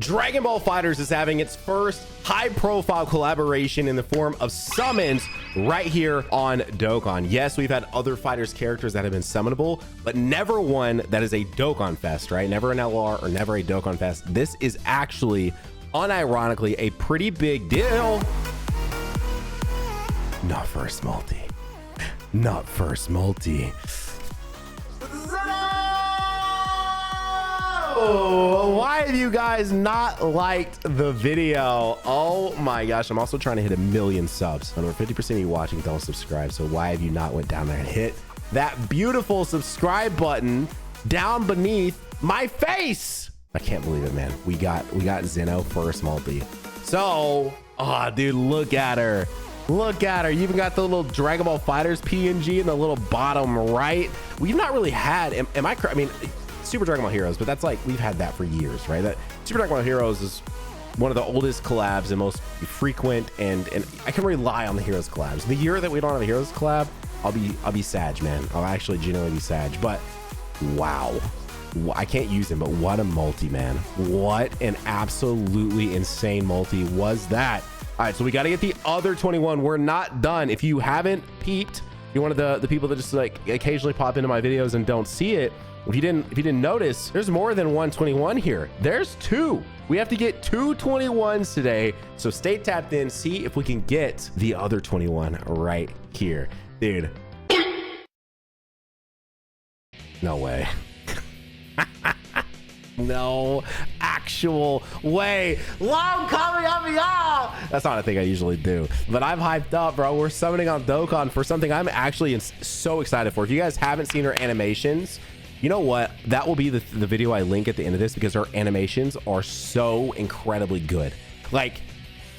Dragon Ball FighterZ is having its first high-profile collaboration in the form of summons right here on Dokkan. Yes, we've had other FighterZ characters that have been summonable, but never one that is a Dokkan Fest, right? Never an LR or never a Dokkan Fest. This is actually, unironically, a pretty big deal. Not first multi. Not first multi. Why have you guys not liked the video? Oh my gosh, I'm also trying to hit 1 million subs. Over 50% of you watching don't subscribe, so why have you not went down there and hit that beautiful subscribe button down beneath my face? I can't believe it, man. We got Zeno first multi. So, oh dude, look at her. Look at her. You even got the little Dragon Ball FighterZ PNG in the little bottom right. We've not really had, I mean, Super Dragon Ball Heroes, but that's like, we've had that for years, right? That Super Dragon Ball Heroes is one of the oldest collabs and most frequent, and I can rely on the Heroes collabs. The year that we don't have a Heroes collab, I'll be sad, man. I'll actually genuinely be sad. But wow, I can't use him, but what a multi, man. What an absolutely insane multi was that. All right, so we got to get the other 21. We're not done. If you haven't peeped, you're one of the people that just like occasionally pop into my videos and don't see it. If you didn't notice, there's more than 121 here. There's 2. We have to get 2 21s today. So stay tapped in, see if we can get the other 21 right here. Dude. No way. No actual way. Long coming up, y'all. That's not a thing I usually do, but I'm hyped up, bro. We're summoning on Dokkan for something I'm actually so excited for. If you guys haven't seen her animations, you know what? That will be the video I link at the end of this, because her animations are so incredibly good. Like,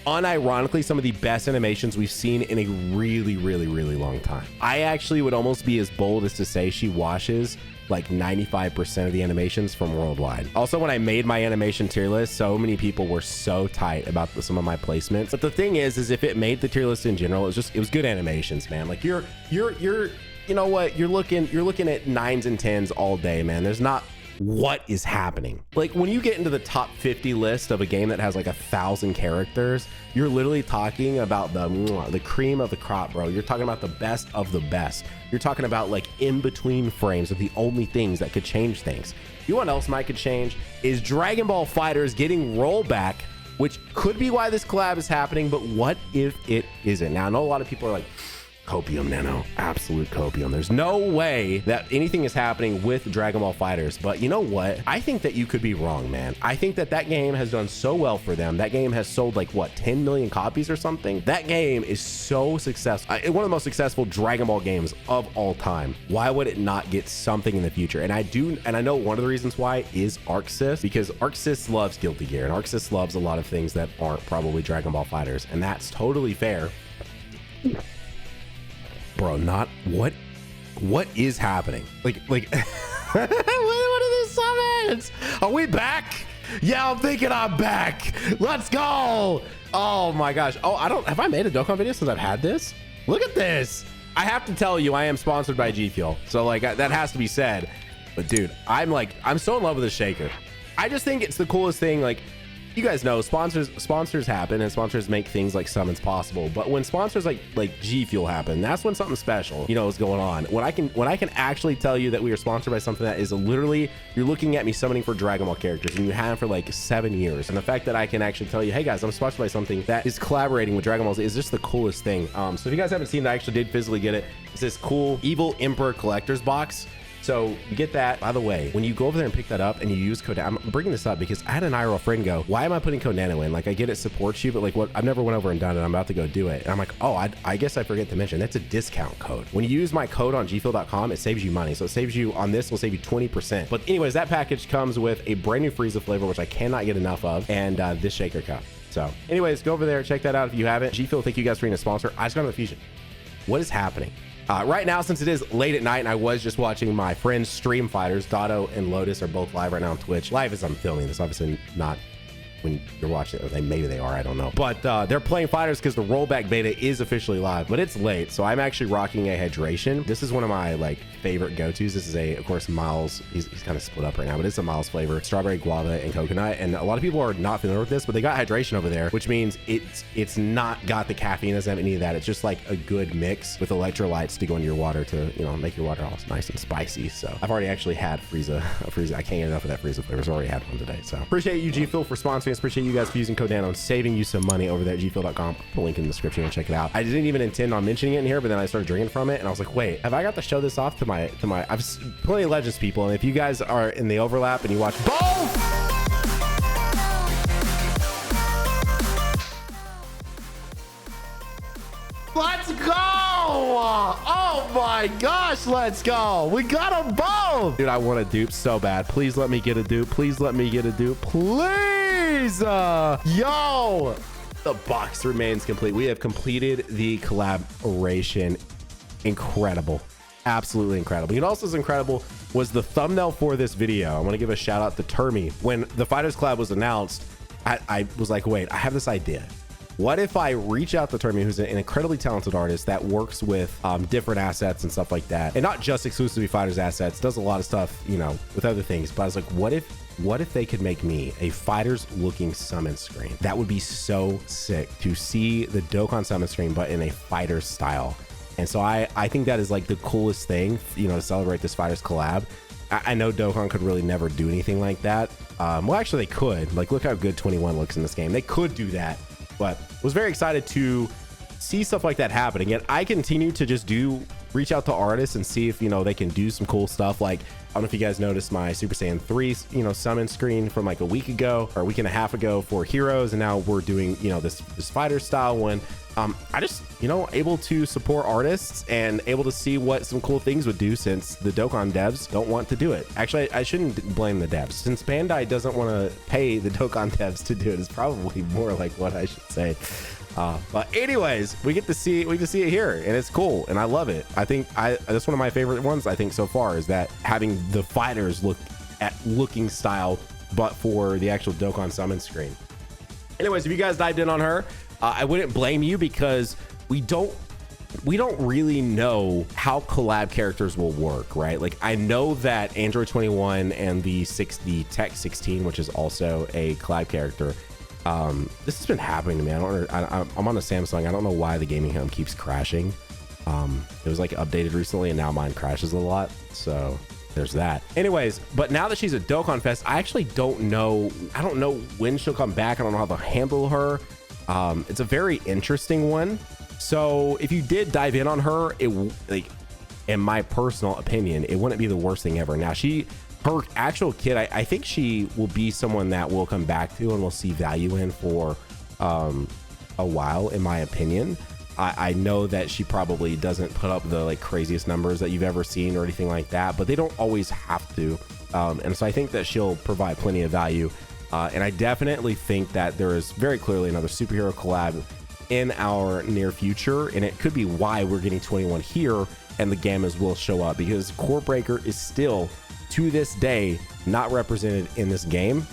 unironically, some of the best animations we've seen in a really, really, really long time. I actually would almost be as bold as to say she washes like 95% of the animations from worldwide. Also, when I made my animation tier list, so many people were so tight about some of my placements. But the thing is if it made the tier list in general, it was good animations, man. Like you're you know what, you're looking at 9s and 10s all day, man. There's not what is happening. Like when you get into the top 50 list of a game that has like 1,000 characters, you're literally talking about the cream of the crop, bro. You're talking about the best of the best. You're talking about like in between frames are the only things that could change things. You know what else might could change is Dragon Ball FighterZ getting rollback, which could be why this collab is happening, but what if it isn't? Now I know a lot of people are like, copium, Nano, absolute copium. There's no way that anything is happening with Dragon Ball FighterZ, but you know what? I think that you could be wrong, man. I think that game has done so well for them. That game has sold like what, 10 million copies or something? That game is so successful. One of the most successful Dragon Ball games of all time. Why would it not get something in the future? And I know one of the reasons why is ArcSys, because ArcSys loves Guilty Gear and ArcSys loves a lot of things that aren't probably Dragon Ball FighterZ, and that's totally fair. Bro, not what is happening? Like what are these summons? Are we back? Yeah, I'm thinking I'm back. Let's go. Oh my gosh. Oh, have I made a Dokkan video since I've had this? Look at this. I have to tell you, I am sponsored by G Fuel, so like that has to be said. But dude, I'm so in love with this shaker. I just think it's the coolest thing. Like, you guys know sponsors happen and sponsors make things like summons possible, but when sponsors like G Fuel happen, that's when something special, you know, is going on. When I can actually tell you that we are sponsored by something that is literally, you're looking at me summoning for Dragon Ball characters and you have for like 7 years, and the fact that I can actually tell you, hey guys, I'm sponsored by something that is collaborating with Dragon Ball is just the coolest thing. So if you guys haven't seen it, I actually did physically get it. It's this cool Evil Emperor collector's box. So you get that. By the way, when you go over there and pick that up and you use code, I'm bringing this up because I had an IRL friend go, why am I putting code Nano in? Like, I get it supports you, but like, what? I've never went over and done it. I'm about to go do it. And I'm like, oh, I guess I forget to mention that's a discount code. When you use my code on gfuel.com, it saves you money. So it saves you on this, will save you 20%. But anyways, that package comes with a brand new Frieza flavor, which I cannot get enough of, and this shaker cup. So anyways, go over there, check that out if you haven't. G Fuel, thank you guys for being a sponsor. I just got on the fusion. What is happening? Right now, since it is late at night and I was just watching my friends stream FighterZ, Dotto and Lotus are both live right now on Twitch. Live as I'm filming this, obviously not when you're watching it. Maybe they are, I don't know. But they're playing fighters because the rollback beta is officially live, but it's late. So I'm actually rocking a hydration. This is one of my like favorite go-tos. This is a, of course, Miles. He's kind of split up right now, but it's a Miles flavor, strawberry, guava, and coconut. And a lot of people are not familiar with this, but they got hydration over there, which means it's not got the caffeine, doesn't have any of that. It's just like a good mix with electrolytes to go into your water to, you know, make your water all nice and spicy. So I've already actually had Frieza. I can't get enough of that Frieza flavor. So I already had one today. So appreciate you, G Fuel, for sponsoring us. Appreciate you guys for using code Nano and saving you some money over there at gfuel.com. The link in the description and check it out. I didn't even intend on mentioning it in here, but then I started drinking from it and I was like, wait, have I got to show this off to my I've plenty of Legends people, and if you guys are in the overlap and you watch both, let's go. Oh my gosh, let's go. We got them both. Dude, I want a dupe so bad. Please let me get a dupe. Please let me get a dupe. Please. Yo, the box remains complete. We have completed the collaboration. Incredible. Absolutely incredible. You know what else is incredible was the thumbnail for this video. I want to give a shout out to Termy. When the Fighters Collab was announced, I was like, wait, I have this idea. What if I reach out to Termy, who's an incredibly talented artist that works with different assets and stuff like that, and not just exclusively Fighters assets, does a lot of stuff, you know, with other things. But I was like, what if they could make me a Fighters looking summon screen? That would be so sick to see the Dokkan summon screen, but in a Fighters style. And so I think that is like the coolest thing, you know, to celebrate this Fighters collab. I know Dokkan could really never do anything like that. Well, actually they could. Like, look how good 21 looks in this game. They could do that, but was very excited to see stuff like that happen. Again, I continue to just reach out to artists and see if, you know, they can do some cool stuff. Like, I don't know if you guys noticed my Super Saiyan 3, you know, summon screen from like a week ago or a week and a half ago for Heroes. And now we're doing, you know, this fighter style one. I just, you know, able to support artists and able to see what some cool things would do, since the Dokkan devs don't want to do it. Actually, I shouldn't blame the devs, since Bandai doesn't want to pay the Dokkan devs to do it. Is probably more like what I should say. But anyways, we get to see it here, and it's cool, and I love it. I think that's one of my favorite ones, I think, so far, is that having the fighters looking style, but for the actual Dokkan summon screen. Anyways, if you guys dived in on her, I wouldn't blame you, because we don't really know how collab characters will work, right? Like, I know that Android 21 and the Tech 16, which is also a collab character, this has been happening to me. I'm on a Samsung. I don't know why the gaming home keeps crashing. It was like updated recently, and now mine crashes a lot, so there's that. Anyways, but now that she's at Dokkan Fest, I actually don't know when she'll come back. I don't know how to handle her. It's a very interesting one. So if you did dive in on her, like, in my personal opinion, it wouldn't be the worst thing ever. Now, her actual kit, I think she will be someone that we'll come back to and we'll see value in for a while, in my opinion. I know that she probably doesn't put up the like craziest numbers that you've ever seen or anything like that, but they don't always have to. And so I think that she'll provide plenty of value. And I definitely think that there is very clearly another superhero collab in our near future, and it could be why we're getting 21 here and the Gammas will show up, because Core Breaker is still, to this day, not represented in this game.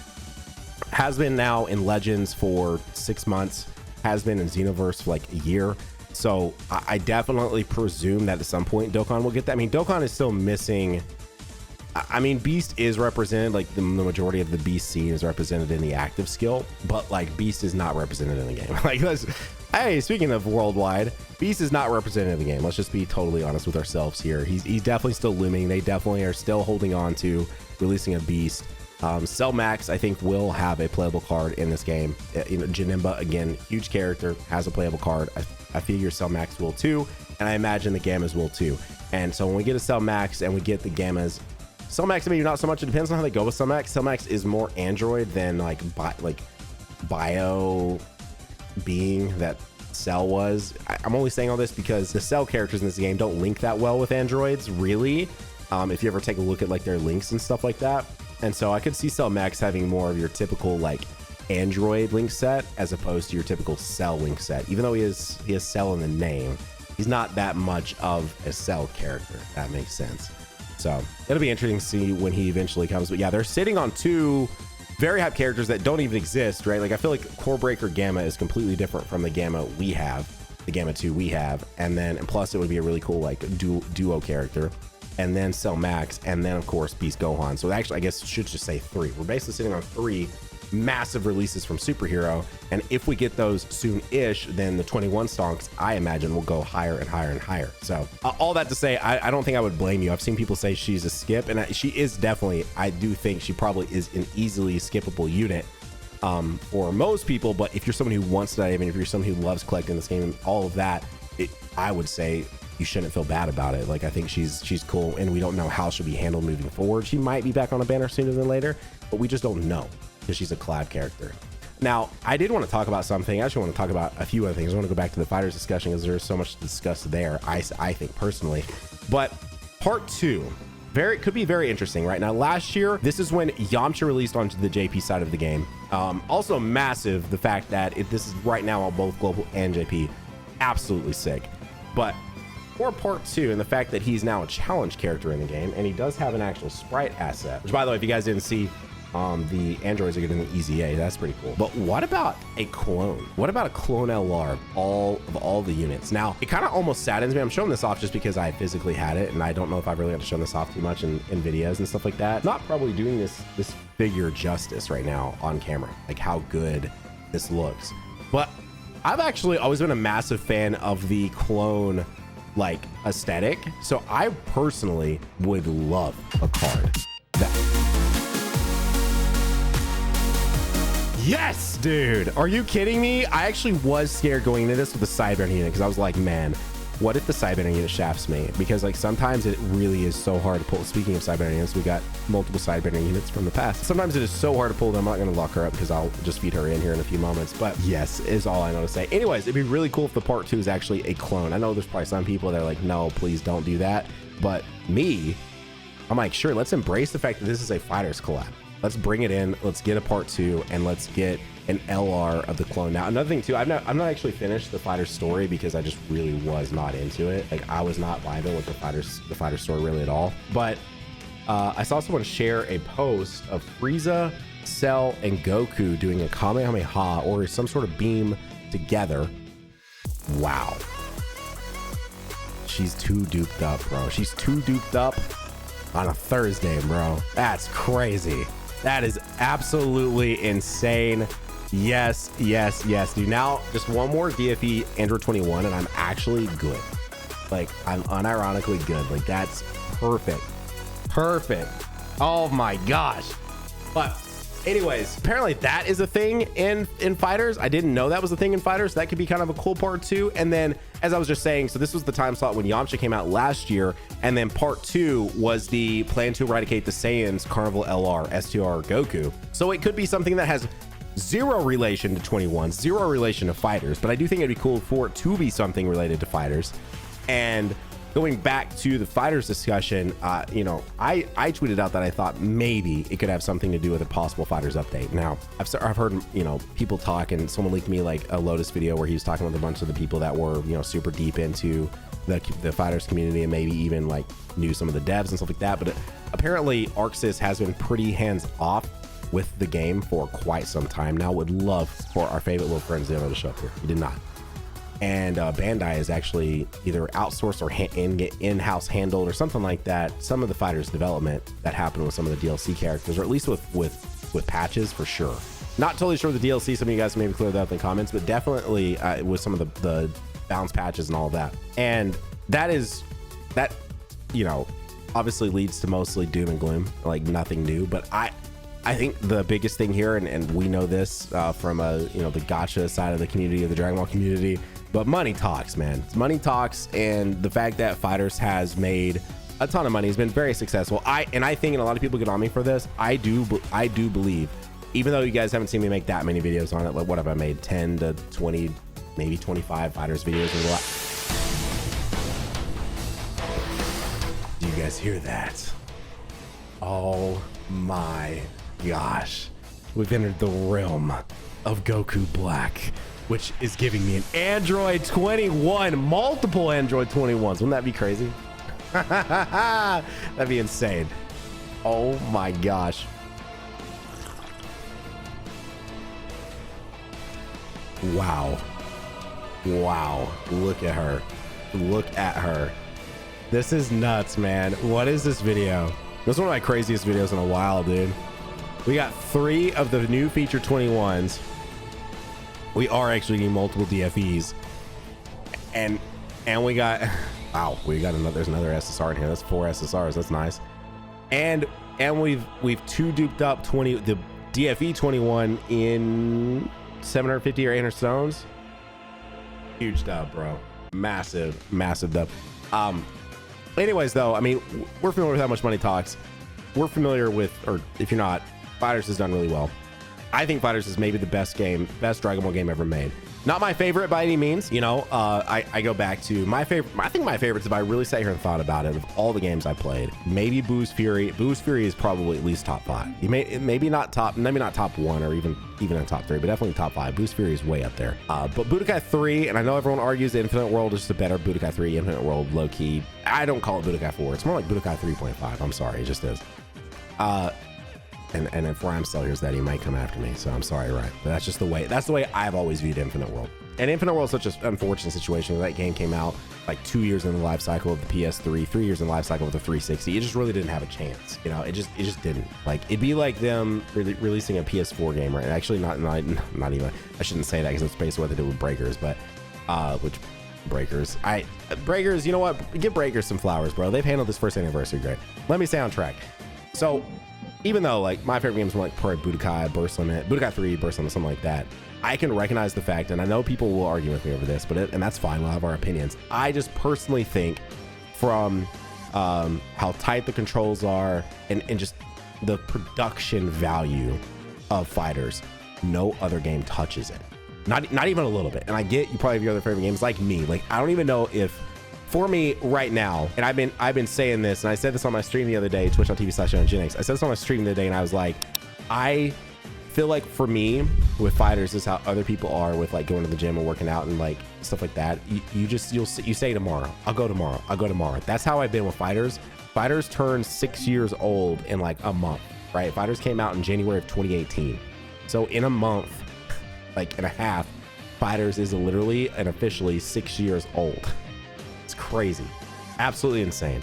Has been now in Legends for 6 months, has been in Xenoverse for like a year. So I definitely presume that at some point Dokkan will get that. I mean, Dokkan is still missing. I mean, Beast is represented, like the majority of the Beast scene is represented in the active skill, but like Beast is not represented in the game. Like, hey, speaking of worldwide, Beast is not represented in the game. Let's just be totally honest with ourselves here. He's definitely still looming. They definitely are still holding on to releasing a Beast. Cell Max, I think, will have a playable card in this game. You know, Janemba, again, huge character, has a playable card. I figure Cell Max will too, and I imagine the Gammas will too. And so when we get a Cell Max and we get the Gammas, Cell Max maybe not so much. It depends on how they go with Cell Max. Cell Max is more Android than like bio being that Cell was. I'm only saying all this because the Cell characters in this game don't link that well with androids, really. If you ever take a look at like their links and stuff like that. And so I could see Cell Max having more of your typical like Android link set as opposed to your typical Cell link set. Even though he has Cell in the name, he's not that much of a Cell character, if that makes sense. So it'll be interesting to see when he eventually comes. But yeah, they're sitting on two very hype characters that don't even exist, right? Like I feel like Core Breaker Gamma is completely different from the Gamma we have, the Gamma 2 we have, and plus it would be a really cool like duo character, and then Cell Max, and then of course Beast Gohan. So actually I guess should just say 3. We're basically sitting on 3 massive releases from Superhero, and if we get those soon-ish, then the 21 stonks I imagine will go higher and higher and higher. So all that to say, I don't think I would blame you. I've seen people say she's a skip, and she is definitely, I do think she probably is an easily skippable unit for most people. But if you're someone who wants to dive in, if you're someone who loves collecting this game and all of that, I would say you shouldn't feel bad about it. Like I think she's cool, and we don't know how she'll be handled moving forward. She might be back on a banner sooner than later, but we just don't know, because she's a collab character. Now, I did want to talk about something. I actually want to talk about a few other things. I want to go back to the FighterZ discussion because there's so much to discuss there, I think personally. But part 2 could be very interesting. Right now, last year, this is when Yamcha released onto the JP side of the game. Also massive, the fact that this is right now on both global and JP. Absolutely sick. But for part 2, and the fact that he's now a challenge character in the game, and he does have an actual sprite asset, which by the way, if you guys didn't see, the androids are getting the easy A. That's pretty cool. But what about a clone? What about a clone LR of all the units? Now, it kind of almost saddens me. I'm showing this off just because I physically had it, and I don't know if I've really got to show this off too much in videos and stuff like that. Not probably doing this figure justice right now on camera, like how good this looks. But I've actually always been a massive fan of the clone like aesthetic. So I personally would love a card that... Yes, dude. Are you kidding me? I actually was scared going into this with the Sideburn unit because I was like, man, what if the Sideburn unit shafts me? Because like sometimes it really is so hard to pull. Speaking of Sideburn units, we got multiple Sideburn units from the past. Sometimes it is so hard to pull that I'm not going to lock her up because I'll just feed her in here in a few moments. But yes, is all I know to say. Anyways, it'd be really cool if the part 2 is actually a clone. I know there's probably some people that are like, no, please don't do that. But me, I'm like, sure, let's embrace the fact that this is a FighterZ collab. Let's bring it in. Let's get a part 2, and let's get an LR of the clone. Now, another thing too, I'm not actually finished the FighterZ story because I just really was not into it. Like I was not vibing with the FighterZ story really at all. But I saw someone share a post of Frieza, Cell, and Goku doing a Kamehameha or some sort of beam together. Wow. She's too duped up, bro. She's too duped up on a Thursday, bro. That's crazy. That is absolutely insane. Yes, yes, yes, dude. Now just one more DFE Android 21 and I'm actually good. Like I'm unironically good. Like that's perfect. Oh my gosh. But anyways, apparently that is a thing in FighterZ. I didn't know that was a thing in FighterZ. That could be kind of a cool part 2. And then as I was just saying, so this was the time slot when Yamcha came out last year, and then part 2 was the plan to eradicate the Saiyans Carnival LR STR Goku. So it could be something that has zero relation to 21, zero relation to FighterZ, but I do think it'd be cool for it to be something related to FighterZ. And going back to the FighterZ discussion, you know, I tweeted out that I thought maybe it could have something to do with a possible FighterZ update. Now, I've heard, you know, people talk, and someone leaked me like a Lotus video where he was talking with a bunch of the people that were, you know, super deep into the FighterZ community and maybe even like knew some of the devs and stuff like that. But apparently ArcSys has been pretty hands off with the game for quite some time now. Would love for our favorite little friend Zero to show up here. He did not. And Bandai is actually either outsourced or in-house handled or something like that some of the FighterZ development that happened with some of the DLC characters, or at least with patches for sure. Not totally sure the DLC. Some of you guys maybe clear that up in the comments, but definitely with some of the balance patches and all of that. And that, you know, obviously leads to mostly doom and gloom, like nothing new. But I think the biggest thing here, and we know this from you know, the gacha side of the community, of the Dragon Ball community, but money talks, man. Money talks, and the fact that FighterZ has made a ton of money, has been very successful. I think, and a lot of people get on me for this, I do believe, even though you guys haven't seen me make that many videos on it, like what have I made, 10 to 20, maybe 25 FighterZ videos in a lot. Do you guys hear that? Oh my gosh, we've entered the realm of Goku Black, which is giving me an Android 21, multiple Android 21s. Wouldn't that be crazy? That'd be insane. Oh my gosh. Wow. Wow. Look at her. Look at her. This is nuts, man. What is this video? This is one of my craziest videos in a while, dude. We got 3 of the new feature 21s. We are actually getting multiple DFEs. And we got, wow, we got another, there's another SSR in here. That's 4 SSRs. That's nice. And we've 2 duped up the DFE 21 in 750 or 800 stones. Huge dub, bro. Massive dub. Anyways, though, I mean, we're familiar with how much money talks. We're familiar with, or if you're not, FighterZ has done really well. I think FighterZ is maybe the best Dragon Ball game ever made. Not my favorite by any means. You know, I go back to my favorite. I think my favorites, if I really sat here and thought about it, of all the games I played, maybe Boo's Fury. Boo's Fury is probably at least top 5. Maybe not top 1 or even in top 3, but definitely top 5. Boo's Fury is way up there. But Budokai 3, and I know everyone argues Infinite World is just a better Budokai 3. Infinite World, low key. I don't call it Budokai 4. It's more like Budokai 3.5. I'm sorry, it just is. And if Rhyme still hears that, he might come after me. So I'm sorry, right? But that's just the way. That's the way I've always viewed Infinite World. And Infinite World is such an unfortunate situation. That game came out like 2 years in the life cycle of the PS3, 3 years in the life cycle of the 360. It just really didn't have a chance. You know, it just didn't. Like, it'd be like them releasing a PS4 game, right? Actually, not even. I shouldn't say that because it's based on what they did with Breakers, but Breakers. You know what? Give Breakers some flowers, bro. They've handled this first anniversary great. Let me stay on track. So, even though like my favorite games were like probably Budokai, Burst Limit, Budokai 3, Burst Limit, something like that, I can recognize the fact, and I know people will argue with me over this, and that's fine. We'll have our opinions. I just personally think from how tight the controls are and just the production value of FighterZ, no other game touches it. Not even a little bit. And I get you probably have your other favorite games like me. Like, I don't even know if, for me right now, and I've been saying this, and I said this on my stream the other day, twitch.tv/Nanogenix. I said this on my stream the other day, and I was like, I feel like for me with FighterZ is how other people are with like going to the gym and working out and like stuff like that. You say tomorrow, I'll go tomorrow. That's how I've been with FighterZ. FighterZ turned 6 years old in like a month, right? FighterZ came out in January of 2018. So in a month, like in a half, FighterZ is literally and officially 6 years old. It's crazy, absolutely insane.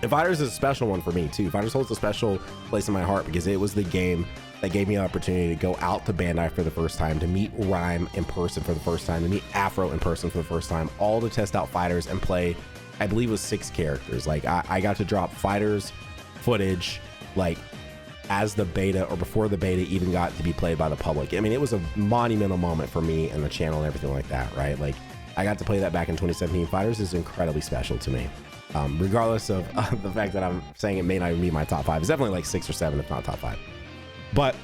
And FighterZ is a special one for me too. FighterZ holds a special place in my heart because it was the game that gave me the opportunity to go out to Bandai for the first time, to meet Rhyme in person for the first time, to meet Afro in person for the first time, all to test out FighterZ and play, I believe it was 6 characters. Like I got to drop FighterZ footage like as the beta or before the beta even got to be played by the public. I mean, it was a monumental moment for me and the channel and everything like that, right? Like I got to play that back in 2017. FighterZ is incredibly special to me. Regardless of the fact that I'm saying it may not even be my top 5. It's definitely like 6 or 7, if not top 5. But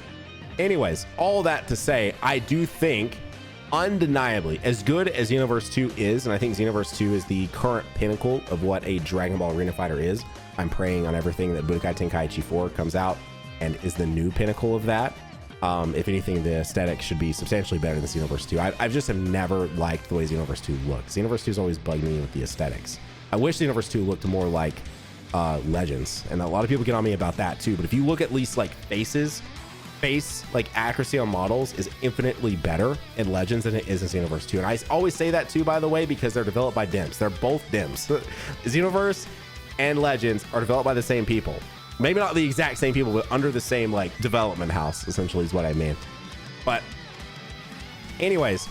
anyways, all that to say, I do think undeniably as good as Xenoverse 2 is, and I think Xenoverse 2 is the current pinnacle of what a Dragon Ball Arena Fighter is. I'm praying on everything that Budokai Tenkaichi 4 comes out and is the new pinnacle of that. If anything, the aesthetic should be substantially better than Xenoverse 2. I've just have never liked the way Xenoverse 2 looks. Xenoverse 2 has always bugged me with the aesthetics. I wish Xenoverse 2 looked more like Legends, and a lot of people get on me about that too. But if you look at least like face like accuracy on models is infinitely better in Legends than it is in Xenoverse 2. And I always say that too, by the way, because they're developed by DIMS. They're both DIMS. Xenoverse and Legends are developed by the same people. Maybe not the exact same people, but under the same like development house, essentially is what I mean. But anyways,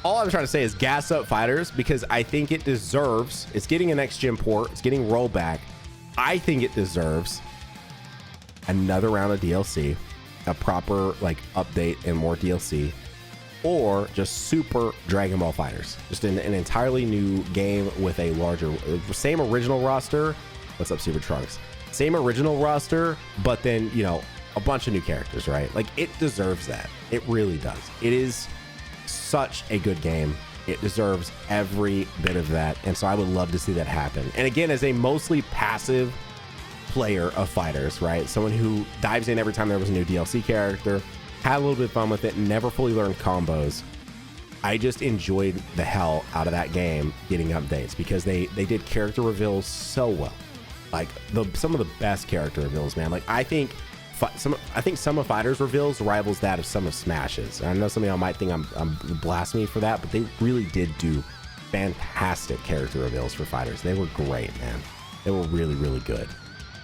all I'm trying to say is gas up FighterZ because I think it deserves, it's getting a next gen port, it's getting rollback. I think it deserves another round of DLC, a proper like update and more DLC, or just super Dragon Ball FighterZ, just an entirely new game with a larger, same original roster. What's up, Super Trunks? Same original roster, but then, you know, a bunch of new characters, right? Like it deserves that. It really does. It is such a good game. It deserves every bit of that. And so I would love to see that happen. And again, as a mostly passive player of FighterZ, right? Someone who dives in every time there was a new DLC character, had a little bit of fun with it, never fully learned combos. I just enjoyed the hell out of that game getting updates because they did character reveals so well. Like some of the best character reveals, man. Like I think I think some of Fighters reveals rivals that of some of Smashes. And I know some of y'all might think I'm blasphemy for that, but they really did do fantastic character reveals for Fighters. They were great, man. They were really, really good.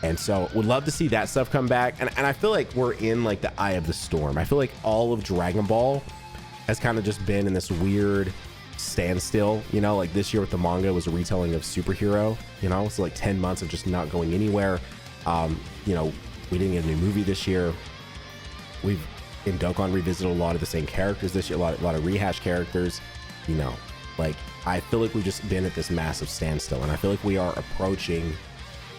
And so would love to see that stuff come back. And I feel like we're in like the eye of the storm. I feel like all of Dragon Ball has kind of just been in this weird standstill, you know, like this year with the manga was a retelling of Superhero, you know, so like 10 months of just not going anywhere. You know, we didn't get a new movie this year. We've in Dokkan revisited a lot of the same characters this year, a lot of rehash characters, you know, like I feel like we've just been at this massive standstill, and I feel like we are approaching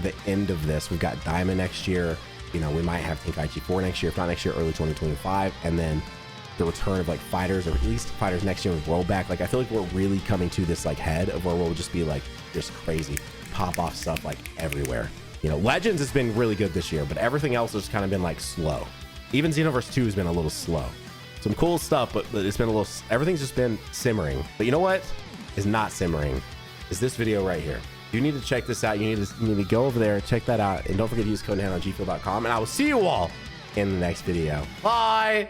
the end of this. We've got Diamond next year, you know, we might have Tenkaichi 4 next year, if not next year, early 2025, and then the return of like Fighters, or at least Fighters next year with rollback. Like I feel like we're really coming to this like head of where we'll just be like just crazy pop off stuff like everywhere. You know, Legends has been really good this year, but everything else has kind of been like slow. Even Xenoverse 2 has been a little slow. Some cool stuff, but it's been a little, everything's just been simmering. But you know what is not simmering is this video right here. You need to check this out. You need to go over there and check that out. And don't forget to use code NAN on gfuel.com. And I will see you all in the next video. Bye.